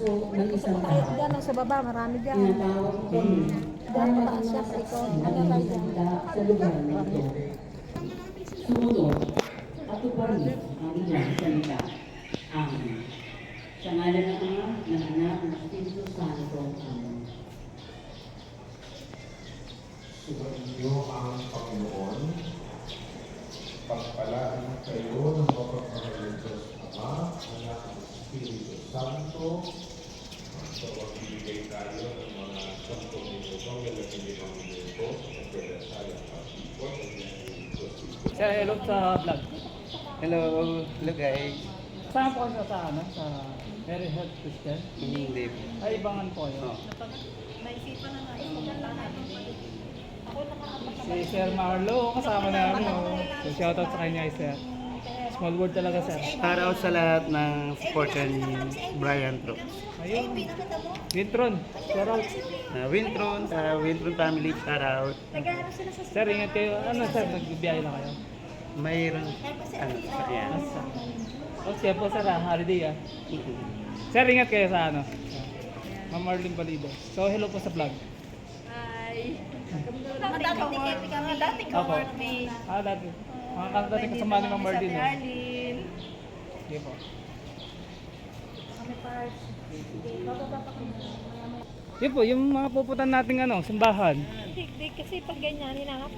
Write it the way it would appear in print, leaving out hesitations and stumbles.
puso ng isang Kahit tao. dyan, sa baba, marami dyan. Tinatawag din Dyan, ang mataas siya sa ikaw. Ano tayo dyan? sa lugar na ito. Sumunod at tuparin ang ilang salita. Amen. Sa ngalan ng Ama, ng Anak, ng Espiritu Santo. Amen. Sumainyo ang Panginoon. Pagpalaan kayo ng mapagmahal ng Diyos Ama, Anak at Espiritu Santo. So, magbibigay tayo ng mga 10 minutong lalagyan minuto sa pagdadasal at pag-ipon ng Diyos. Sir, hello sa vlog. Hello, hello guys. Saan po kayo sa ano? Sa Very Health Christian? Hindi. Ay, ibangan po kayo. Oh. Si Sir Marlo, kasama namin. So, shoutout sa kanya, Sir. Small word talaga, Sir. Shout out sa lahat ng supporter ni Brian Brooks. Ayun. Wintron, shout out. Wintron family, shout out. Sir, ingat kayo. Ano, Sir, nagbibiyahe lang kayo? Mayroon, yan. Okay po, Sir, holiday, Sir, ingat kayo sa ano? Ma'am Marlene Balido. So, hello po sa vlog. Dati ko, Opo. Dati. Mga kanta dating kasama ni Ma'am Marlene. Sige po. Yun po, yung mga puputan nating ano, simbahan. Hindi kasi pag ganyan, hinanap